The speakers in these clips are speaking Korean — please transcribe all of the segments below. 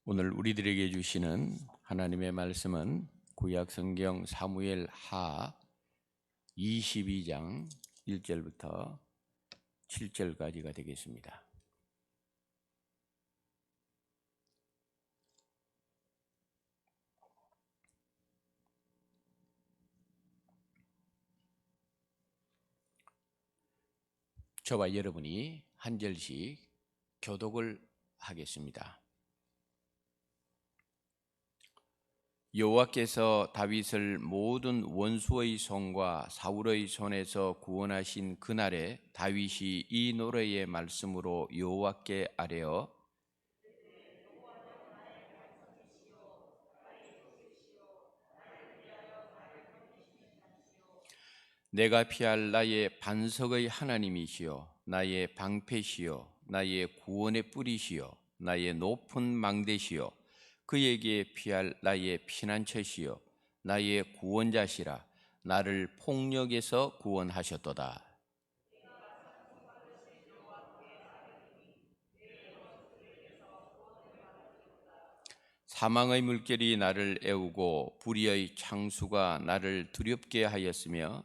오늘 우리들에게 주시는 하나님의 말씀은 구약 성경 사무엘 하 22장 1절부터 7절까지가 되겠습니다. 저와 여러분이 한 절씩 교독을 하겠습니다. 여호와께서 다윗을 모든 원수의 손과 사울의 손에서 구원하신 그날에 다윗이 이 노래의 말씀으로 여호와께 아뢰어 내가 피할 나의 반석의 하나님이시여 나의 방패시여 나의 구원의 뿌리시여 나의 높은 망대시여 그에게 피할 나의 피난처시여 나의 구원자시라 나를 폭력에서 구원하셨도다. 사망의 물결이 나를 애우고 불의의 창수가 나를 두렵게 하였으며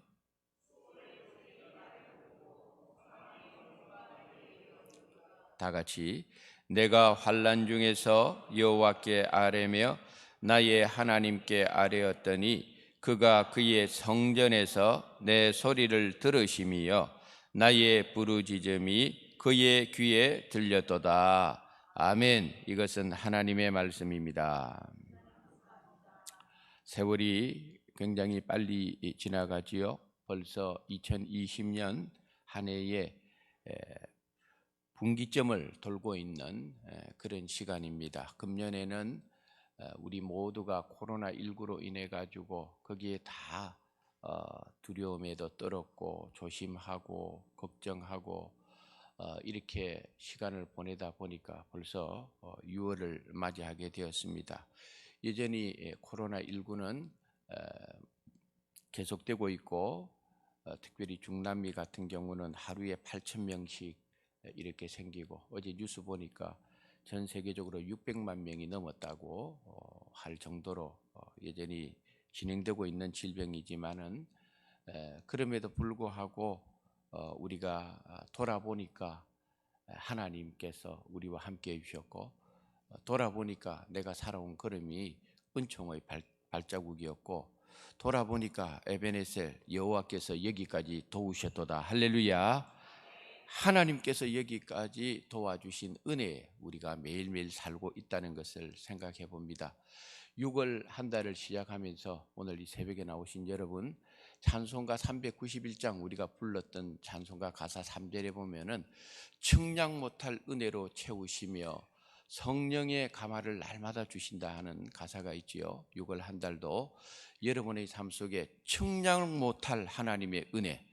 다 같이 내가 환난 중에서 여호와께 아뢰며 나의 하나님께 아뢰었더니 그가 그의 성전에서 내 소리를 들으심이여 나의 부르짖음이 그의 귀에 들렸도다. 아멘. 이것은 하나님의 말씀입니다. 세월이 굉장히 빨리 지나가지요. 벌써 2020년 한 해에 분기점을 돌고 있는 그런 시간입니다. 금년에는 우리 모두가 코로나19로 인해 가지고 거기에 다 두려움에도 떨었고 조심하고 걱정하고 이렇게 시간을 보내다 보니까 벌써 6월을 맞이하게 되었습니다. 여전히 코로나19는 계속되고 있고 특별히 중남미 같은 경우는 하루에 8,000명씩 이렇게 생기고 어제 뉴스 보니까 전 세계적으로 600만 명이 넘었다고 할 정도로 여전히 진행되고 있는 질병이지만은 그럼에도 불구하고 우리가 돌아보니까 하나님께서 우리와 함께 해주셨고 돌아보니까 내가 살아온 걸음이 은총의 발자국이었고 돌아보니까 에베네셀 여호와께서 여기까지 도우셨도다. 할렐루야. 하나님께서 여기까지 도와주신 은혜에 우리가 매일매일 살고 있다는 것을 생각해 봅니다. 6월 한 달을 시작하면서 오늘 이 새벽에 나오신 여러분 찬송가 391장 우리가 불렀던 찬송가 가사 3절에 보면은 측량 못할 은혜로 채우시며 성령의 감화를 날마다 주신다 하는 가사가 있지요. 6월 한 달도 여러분의 삶 속에 측량 못할 하나님의 은혜,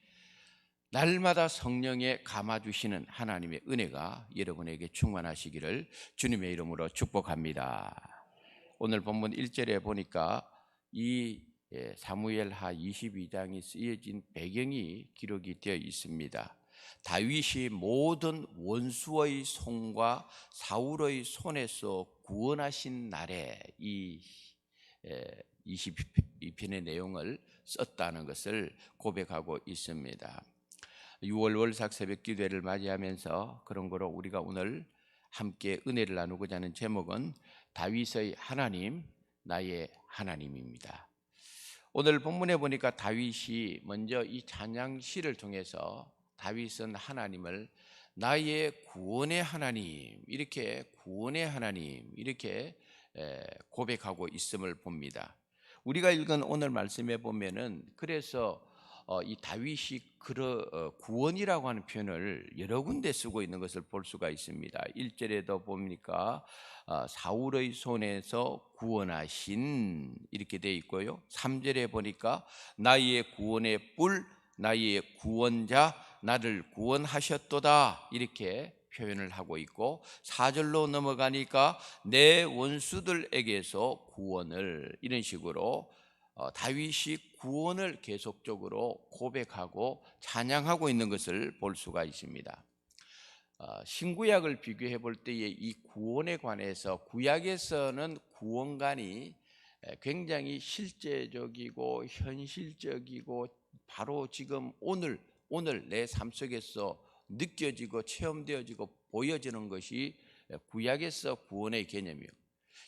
날마다 성령에 감아주시는 하나님의 은혜가 여러분에게 충만하시기를 주님의 이름으로 축복합니다. 오늘 본문 1절에 보니까 이 사무엘하 22장이 쓰여진 배경이 기록이 되어 있습니다. 다윗이 모든 원수의 손과 사울의 손에서 구원하신 날에 이 22편의 내용을 썼다는 것을 고백하고 있습니다. 6월 월삭 새벽 기도회를 맞이하면서 그런 거로 우리가 오늘 함께 은혜를 나누고자 하는 제목은 다윗의 하나님, 나의 하나님입니다. 오늘 본문에 보니까 다윗이 먼저 이 찬양시를 통해서 다윗은 하나님을 나의 구원의 하나님, 이렇게 구원의 하나님 이렇게 고백하고 있음을 봅니다. 우리가 읽은 오늘 말씀에 보면은 그래서 이 다윗이 구원이라고 하는 표현을 여러 군데 쓰고 있는 것을 볼 수가 있습니다. 1절에도 보니까 사울의 손에서 구원하신 이렇게 되어 있고요. 3절에 보니까 나의 구원의 뿔, 나의 구원자, 나를 구원하셨도다 이렇게 표현을 하고 있고 4절로 넘어가니까 내 원수들에게서 구원을 이런 식으로 다윗이 구원을 계속적으로 고백하고 찬양하고 있는 것을 볼 수가 있습니다. 신구약을 비교해 볼 때에 이 구원에 관해서 구약에서는 구원관이 굉장히 실제적이고 현실적이고 바로 지금 오늘 내 삶 속에서 느껴지고 체험되어지고 보여지는 것이 구약에서 구원의 개념이요.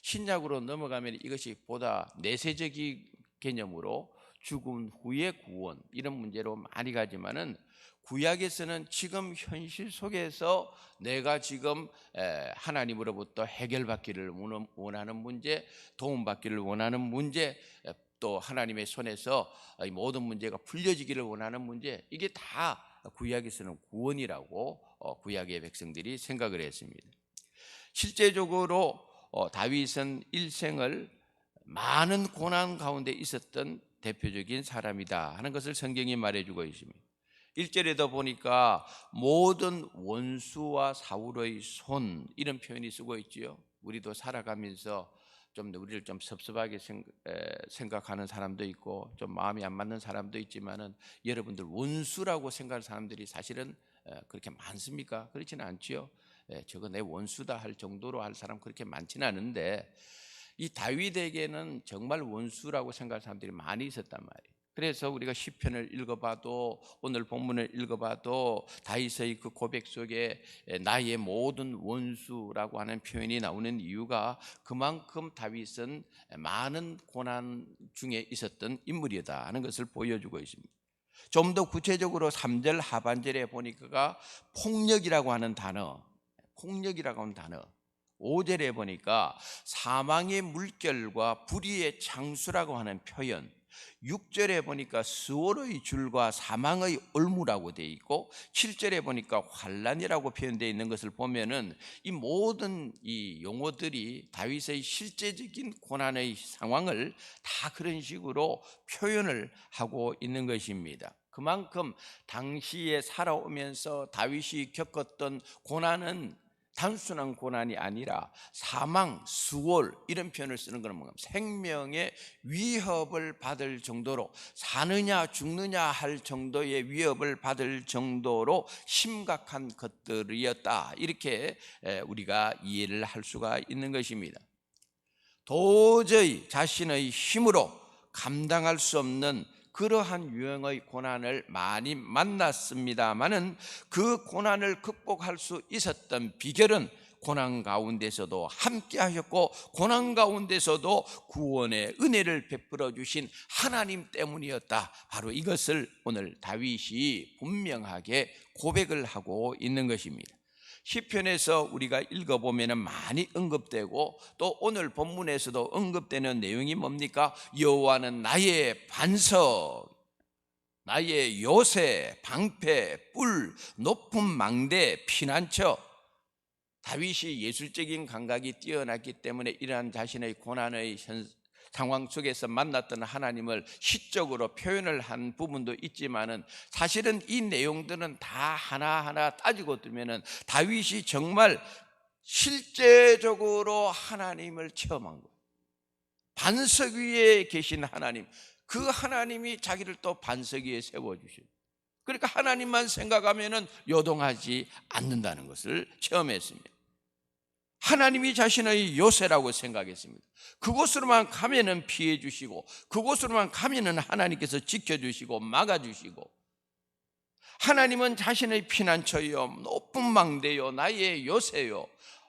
신약으로 넘어가면 이것이 보다 내세적인 개념으로 죽음 후의 구원 이런 문제로 많이 가지만은 구약에서는 지금 현실 속에서 내가 지금 하나님으로부터 해결받기를 원하는 문제, 도움받기를 원하는 문제, 또 하나님의 손에서 이 모든 문제가 풀려지기를 원하는 문제, 이게 다 구약에서는 구원이라고 구약의 백성들이 생각을 했습니다. 실제적으로 다윗은 일생을 많은 고난 가운데 있었던 대표적인 사람이다 하는 것을 성경이 말해주고 있습니다. 1절에도 보니까 모든 원수와 사울의 손 이런 표현이 쓰고 있지요. 우리도 살아가면서 좀 우리를 좀 섭섭하게 생각하는 사람도 있고 좀 마음이 안 맞는 사람도 있지만은 여러분들 원수라고 생각하는 사람들이 사실은 그렇게 많습니까? 그렇지는 않지요. 저거 내 원수다 할 정도로 할 사람 그렇게 많지는 않은데 이 다윗에게는 정말 원수라고 생각하는 사람들이 많이 있었단 말이에요. 그래서 우리가 시편을 읽어봐도 오늘 본문을 읽어봐도 다윗의 그 고백 속에 나의 모든 원수라고 하는 표현이 나오는 이유가 그만큼 다윗은 많은 고난 중에 있었던 인물이다 하는 것을 보여주고 있습니다. 좀 더 구체적으로 3절 하반절에 보니까 폭력이라고 하는 단어, 5절에 보니까 사망의 물결과 불의의 창수라고 하는 표현, 6절에 보니까 스월의 줄과 사망의 올무라고 되어 있고 7절에 보니까 환란이라고 표현되어 있는 것을 보면은 이 모든 이 용어들이 다윗의 실제적인 고난의 상황을 다 그런 식으로 표현을 하고 있는 것입니다. 그만큼 당시에 살아오면서 다윗이 겪었던 고난은 단순한 고난이 아니라 사망, 수월 이런 표현을 쓰는 것은 뭔가 생명의 위협을 받을 정도로 사느냐 죽느냐 할 정도의 위협을 받을 정도로 심각한 것들이었다 이렇게 우리가 이해를 할 수가 있는 것입니다. 도저히 자신의 힘으로 감당할 수 없는 그러한 유형의 고난을 많이 만났습니다마는 그 고난을 극복할 수 있었던 비결은 고난 가운데서도 함께 하셨고 고난 가운데서도 구원의 은혜를 베풀어 주신 하나님 때문이었다. 바로 이것을 오늘 다윗이 분명하게 고백을 하고 있는 것입니다. 시편에서 우리가 읽어보면 많이 언급되고 또 오늘 본문에서도 언급되는 내용이 뭡니까? 여호와는 나의 반석, 나의 요새, 방패, 뿔, 높은 망대, 피난처. 다윗이 예술적인 감각이 뛰어났기 때문에 이러한 자신의 고난의 상황 속에서 만났던 하나님을 시적으로 표현을 한 부분도 있지만은 사실은 이 내용들은 다 하나하나 따지고 두면은 다윗이 정말 실제적으로 하나님을 체험한 거예요. 반석 위에 계신 하나님, 그 하나님이 자기를 또 반석 위에 세워주셔요. 그러니까 하나님만 생각하면은 요동하지 않는다는 것을 체험했습니다. 하나님이 자신의 요새라고 생각했습니다. 그곳으로만 가면은 피해 주시고 그곳으로만 가면은 하나님께서 지켜주시고 막아주시고 하나님은 자신의 피난처요 높은 망대요 나의 요새요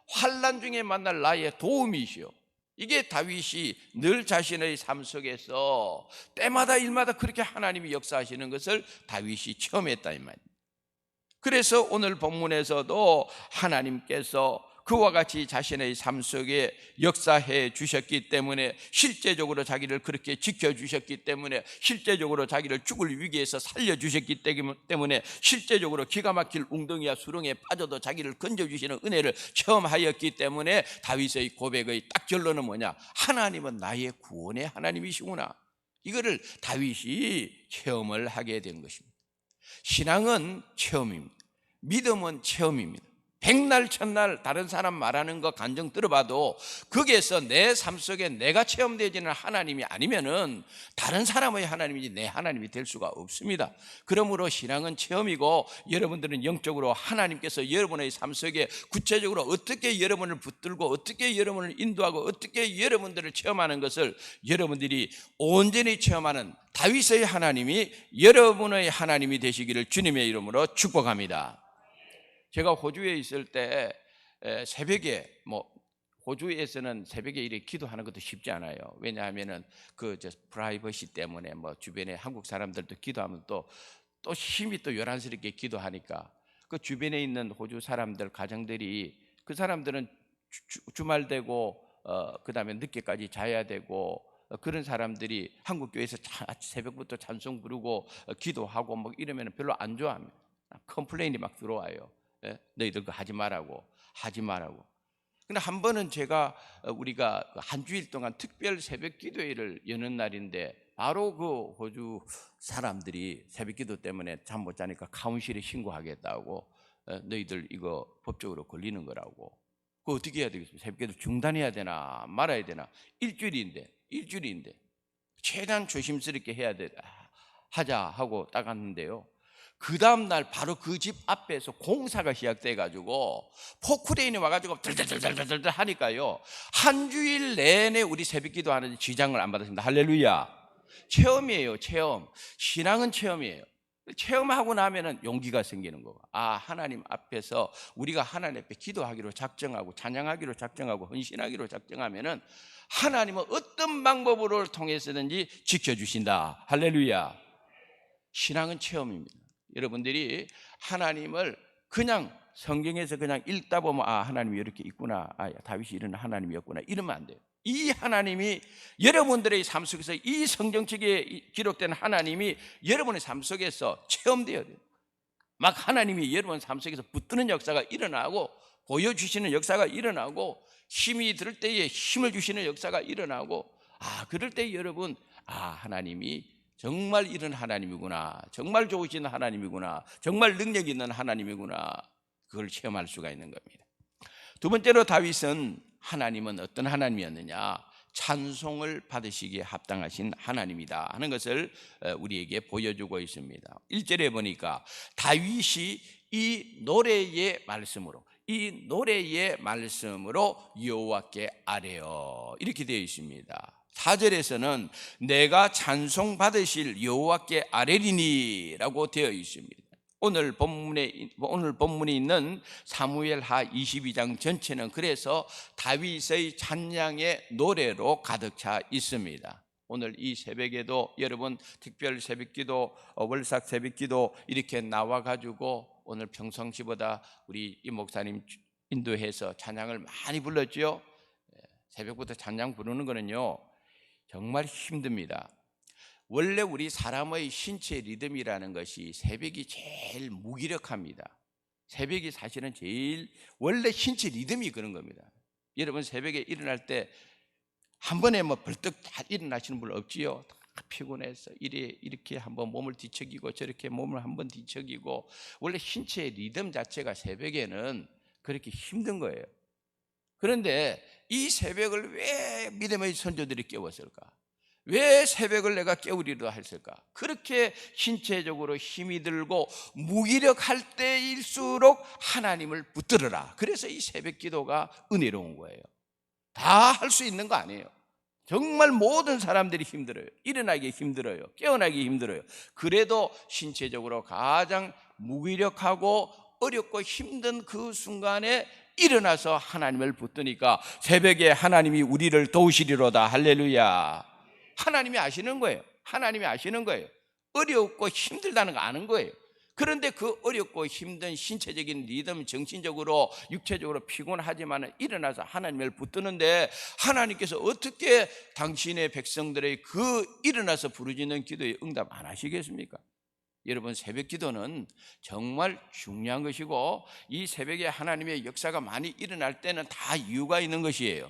환난 중에 만날 나의 도움이시요. 이게 다윗이 늘 자신의 삶 속에서 때마다 일마다 그렇게 하나님이 역사하시는 것을 다윗이 체험했다 이 말입니다. 그래서 오늘 본문에서도 하나님께서 그와 같이 자신의 삶 속에 역사해 주셨기 때문에 실제적으로 자기를 그렇게 지켜주셨기 때문에 실제적으로 자기를 죽을 위기에서 살려주셨기 때문에 실제적으로 기가 막힐 웅덩이와 수렁에 빠져도 자기를 건져주시는 은혜를 체험하였기 때문에 다윗의 고백의 딱 결론은 뭐냐? 하나님은 나의 구원의 하나님이시구나. 이거를 다윗이 체험을 하게 된 것입니다. 신앙은 체험입니다. 믿음은 체험입니다. 백날 천날 다른 사람 말하는 거 간증 들어봐도 거기에서 내 삶 속에 내가 체험되지는 하나님이 아니면은 다른 사람의 하나님이지 내 하나님이 될 수가 없습니다. 그러므로 신앙은 체험이고, 여러분들은 영적으로 하나님께서 여러분의 삶 속에 구체적으로 어떻게 여러분을 붙들고 어떻게 여러분을 인도하고 어떻게 여러분들을 체험하는 것을 여러분들이 온전히 체험하는 다윗의 하나님이 여러분의 하나님이 되시기를 주님의 이름으로 축복합니다. 제가 호주에 있을 때 새벽에 호주에서는 새벽에 이렇게 기도하는 것도 쉽지 않아요. 왜냐하면은 프라이버시 때문에 주변에 한국 사람들도 기도하면 또 힘이 또 요란스럽게 기도하니까 그 주변에 있는 호주 사람들 가정들이, 그 사람들은 주말 되고 그다음에 늦게까지 자야 되고, 그런 사람들이 한국 교회에서 새벽부터 찬송 부르고 기도하고 이러면 별로 안 좋아합니다. 컴플레인이 막 들어와요. 너희들 그거 하지 말라고. 근데 한 번은 우리가 한 주일 동안 특별 새벽 기도회를 여는 날인데, 바로 그 호주 사람들이 새벽 기도 때문에 잠 못 자니까 카운실에 신고하겠다고, 너희들 이거 법적으로 걸리는 거라고. 그거 어떻게 해야 되겠습니까? 새벽 기도 중단해야 되나 말아야 되나. 일주일인데 최대한 조심스럽게 하자 하고 딱 갔는데요, 그 다음날 바로 그 집 앞에서 공사가 시작돼 가지고 포크레인이 와가지고 들들들들들 하니까요, 한 주일 내내 우리 새벽 기도하는 지장을 안 받았습니다. 할렐루야. 체험이에요. 체험. 신앙은 체험이에요. 체험하고 나면은 용기가 생기는 거고, 하나님 앞에서 우리가 하나님 앞에 기도하기로 작정하고 찬양하기로 작정하고 헌신하기로 작정하면은 하나님은 어떤 방법으로 통해서든지 지켜주신다. 할렐루야. 신앙은 체험입니다. 여러분들이 하나님을 그냥 성경에서 그냥 읽다 보면 하나님이 이렇게 있구나, 다윗이 이런 하나님이었구나, 이러면 안 돼요. 이 하나님이 여러분들의 삶 속에서, 이 성경책에 기록된 하나님이 여러분의 삶 속에서 체험되어야 돼요. 막 하나님이 여러분 삶 속에서 붙드는 역사가 일어나고, 보여주시는 역사가 일어나고, 힘이 들 때에 힘을 주시는 역사가 일어나고, 그럴 때 여러분, 하나님이 정말 이런 하나님이구나, 정말 좋으신 하나님이구나, 정말 능력 있는 하나님이구나, 그걸 체험할 수가 있는 겁니다. 두 번째로 다윗은 하나님은 어떤 하나님이었느냐, 찬송을 받으시기에 합당하신 하나님이다 하는 것을 우리에게 보여주고 있습니다. 1절에 보니까 다윗이 이 노래의 말씀으로 여호와께 아뢰어, 이렇게 되어 있습니다. 4절에서는 내가 찬송 받으실 여호와께 아뢰리니 라고 되어 있습니다. 오늘 본문에 있는 사무엘하 22장 전체는 그래서 다윗의 찬양의 노래로 가득 차 있습니다. 오늘 이 새벽에도 여러분 특별 새벽기도, 월삭 새벽기도 이렇게 나와가지고 오늘 평상시보다 우리 이 목사님 인도해서 찬양을 많이 불렀죠. 새벽부터 찬양 부르는 거는요 정말 힘듭니다. 원래 우리 사람의 신체 리듬이라는 것이 새벽이 제일 무기력합니다. 새벽이 사실은 제일 원래 신체 리듬이 그런 겁니다. 여러분 새벽에 일어날 때 한 번에 벌떡 다 일어나시는 분 없지요? 다 피곤해서 이렇게 한번 몸을 뒤척이고 저렇게 몸을 한번 뒤척이고, 원래 신체의 리듬 자체가 새벽에는 그렇게 힘든 거예요. 그런데 이 새벽을 왜 믿음의 선조들이 깨웠을까? 왜 새벽을 내가 깨우리려 했을까? 그렇게 신체적으로 힘이 들고 무기력할 때일수록 하나님을 붙들어라. 그래서 이 새벽 기도가 은혜로운 거예요. 다 할 수 있는 거 아니에요. 정말 모든 사람들이 힘들어요. 일어나기 힘들어요. 깨어나기 힘들어요. 그래도 신체적으로 가장 무기력하고 어렵고 힘든 그 순간에 일어나서 하나님을 붙드니까 새벽에 하나님이 우리를 도우시리로다. 할렐루야. 하나님이 아시는 거예요. 하나님이 아시는 거예요. 어렵고 힘들다는 거 아는 거예요. 그런데 그 어렵고 힘든 신체적인 리듬, 정신적으로 육체적으로 피곤하지만 일어나서 하나님을 붙드는데, 하나님께서 어떻게 당신의 백성들의 그 일어나서 부르짖는 기도에 응답 안 하시겠습니까? 여러분 새벽 기도는 정말 중요한 것이고, 이 새벽에 하나님의 역사가 많이 일어날 때는 다 이유가 있는 것이에요.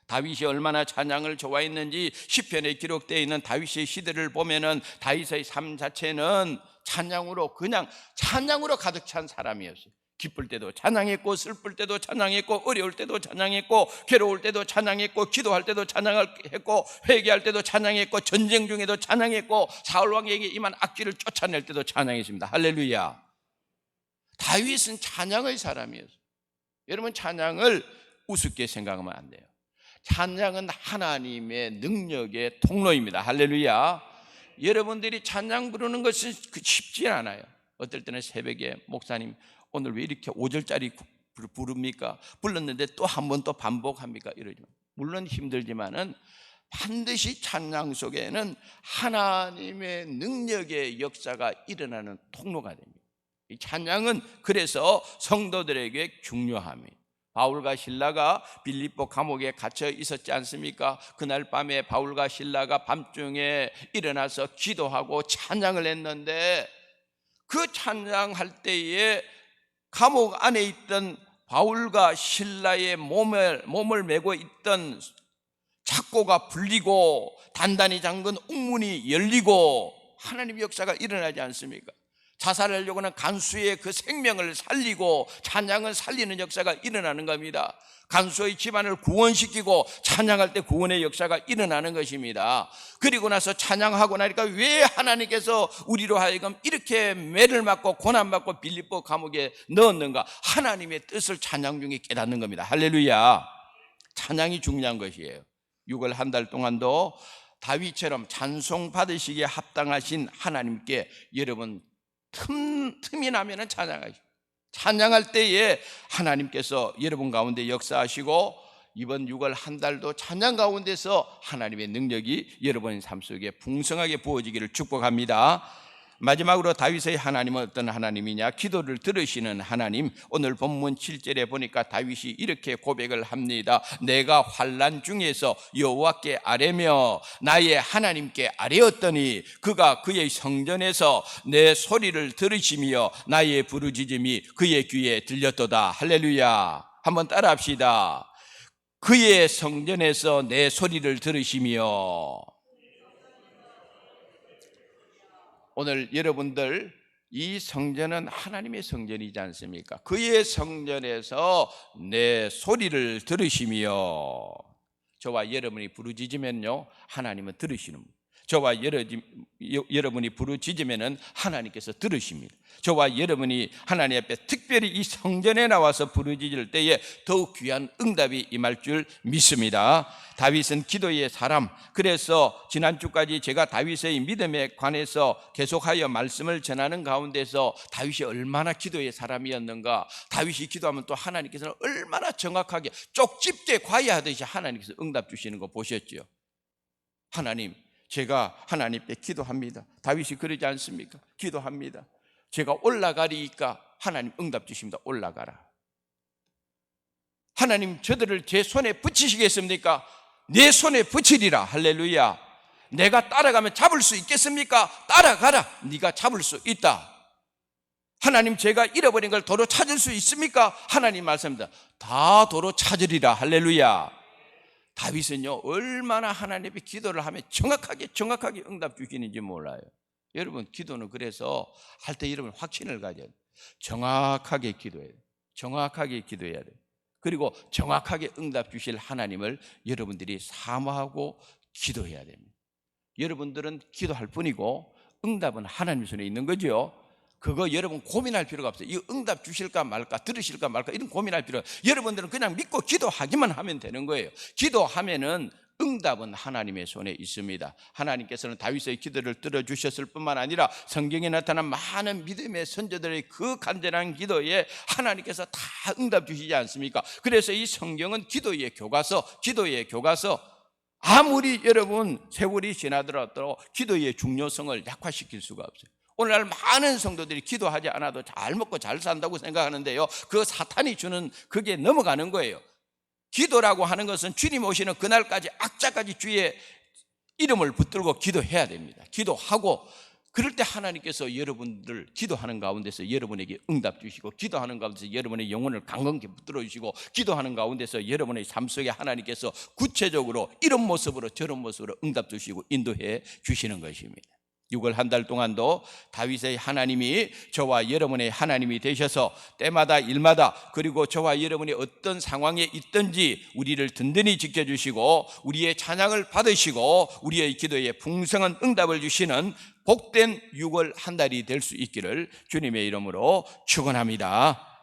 다윗이 얼마나 찬양을 좋아했는지 시편에 기록되어 있는 다윗의 시대를 보면은 다윗의 삶 자체는 찬양으로 가득 찬 사람이었어요. 기쁠 때도 찬양했고, 슬플 때도 찬양했고, 어려울 때도 찬양했고, 괴로울 때도 찬양했고, 기도할 때도 찬양했고, 회개할 때도 찬양했고, 전쟁 중에도 찬양했고, 사울 왕에게 임한 악귀를 쫓아낼 때도 찬양했습니다. 할렐루야. 다윗은 찬양의 사람이었어요. 여러분, 찬양을 우습게 생각하면 안 돼요. 찬양은 하나님의 능력의 통로입니다. 할렐루야. 여러분들이 찬양 부르는 것은 쉽지 않아요. 어떨 때는 새벽에 목사님 오늘 왜 이렇게 5절짜리 부릅니까? 불렀는데 또 한 번 또 반복합니까? 이러죠. 물론 힘들지만은 반드시 찬양 속에는 하나님의 능력의 역사가 일어나는 통로가 됩니다. 이 찬양은 그래서 성도들에게 중요합니다. 바울과 실라가 빌립보 감옥에 갇혀 있었지 않습니까? 그날 밤에 바울과 실라가 밤중에 일어나서 기도하고 찬양을 했는데, 그 찬양할 때에 감옥 안에 있던 바울과 실라의 몸을 메고 있던 착고가 풀리고 단단히 잠근 옥문이 열리고 하나님의 역사가 일어나지 않습니까? 자살하려고 하는 간수의 그 생명을 살리고 찬양을 살리는 역사가 일어나는 겁니다. 간수의 집안을 구원시키고 찬양할 때 구원의 역사가 일어나는 것입니다. 그리고 나서 찬양하고 나니까 왜 하나님께서 우리로 하여금 이렇게 매를 맞고 고난받고 빌립보 감옥에 넣었는가? 하나님의 뜻을 찬양 중에 깨닫는 겁니다. 할렐루야. 찬양이 중요한 것이에요. 6월 한 달 동안도 다윗처럼 찬송 받으시기에 합당하신 하나님께 여러분 틈이 나면은 찬양할 때에 하나님께서 여러분 가운데 역사하시고, 이번 6월 한 달도 찬양 가운데서 하나님의 능력이 여러분의 삶 속에 풍성하게 부어지기를 축복합니다. 마지막으로 다윗의 하나님은 어떤 하나님이냐? 기도를 들으시는 하나님. 오늘 본문 7절에 보니까 다윗이 이렇게 고백을 합니다. 내가 환난 중에서 여호와께 아뢰며 나의 하나님께 아뢰었더니 그가 그의 성전에서 내 소리를 들으시며 나의 부르짖음이 그의 귀에 들렸도다. 할렐루야. 한번 따라합시다. 그의 성전에서 내 소리를 들으시며. 오늘 여러분들, 이 성전은 하나님의 성전이지 않습니까? 그의 성전에서 내 소리를 들으시며. 저와 여러분이 부르짖으면요, 하나님은 들으시는 분. 저와 여러분이 부르짖으면은 하나님께서 들으십니다. 저와 여러분이 하나님 앞에 특별히 이 성전에 나와서 부르짖을 때에 더욱 귀한 응답이 임할 줄 믿습니다. 다윗은 기도의 사람. 그래서 지난주까지 제가 다윗의 믿음에 관해서 계속하여 말씀을 전하는 가운데서 다윗이 얼마나 기도의 사람이었는가, 다윗이 기도하면 또 하나님께서는 얼마나 정확하게 쪽집게 과외하듯이 하나님께서 응답 주시는 거 보셨죠? 하나님, 제가 하나님께 기도합니다. 다윗이 그러지 않습니까? 기도합니다. 제가 올라가리니까 하나님 응답 주십니다. 올라가라. 하나님, 저들을 제 손에 붙이시겠습니까? 내 손에 붙이리라. 할렐루야. 내가 따라가면 잡을 수 있겠습니까? 따라가라. 네가 잡을 수 있다. 하나님, 제가 잃어버린 걸 도로 찾을 수 있습니까? 하나님 말씀입니다. 다 도로 찾으리라. 할렐루야. 다윗은요, 얼마나 하나님의 기도를 하면 정확하게 응답 주시는지 몰라요. 여러분, 기도는 그래서 할 때 여러분 확신을 가져야 돼요. 정확하게 기도해야 돼요. 정확하게 기도해야 돼요. 그리고 정확하게 응답 주실 하나님을 여러분들이 사모하고 기도해야 됩니다. 여러분들은 기도할 뿐이고 응답은 하나님 손에 있는 거죠. 그거 여러분 고민할 필요가 없어요. 이 응답 주실까 말까, 들으실까 말까, 이런 고민할 필요 없어요. 여러분들은 그냥 믿고 기도하기만 하면 되는 거예요. 기도하면은 응답은 하나님의 손에 있습니다. 하나님께서는 다윗의 기도를 들어주셨을 뿐만 아니라 성경에 나타난 많은 믿음의 선조들의 그 간절한 기도에 하나님께서 다 응답 주시지 않습니까? 그래서 이 성경은 기도의 교과서. 아무리 여러분 세월이 지나더라도 기도의 중요성을 약화시킬 수가 없어요. 오늘날 많은 성도들이 기도하지 않아도 잘 먹고 잘 산다고 생각하는데요, 그 사탄이 주는 그게 넘어가는 거예요. 기도라고 하는 것은 주님 오시는 그날까지 악자까지 주의 이름을 붙들고 기도해야 됩니다. 기도하고, 그럴 때 하나님께서 여러분들 기도하는 가운데서 여러분에게 응답 주시고, 기도하는 가운데서 여러분의 영혼을 강건케 붙들어 주시고, 기도하는 가운데서 여러분의 삶 속에 하나님께서 구체적으로 이런 모습으로 저런 모습으로 응답 주시고 인도해 주시는 것입니다. 6월 한 달 동안도 다윗의 하나님이 저와 여러분의 하나님이 되셔서 때마다 일마다 그리고 저와 여러분이 어떤 상황에 있든지 우리를 든든히 지켜주시고 우리의 찬양을 받으시고 우리의 기도에 풍성한 응답을 주시는 복된 6월 한 달이 될 수 있기를 주님의 이름으로 축원합니다.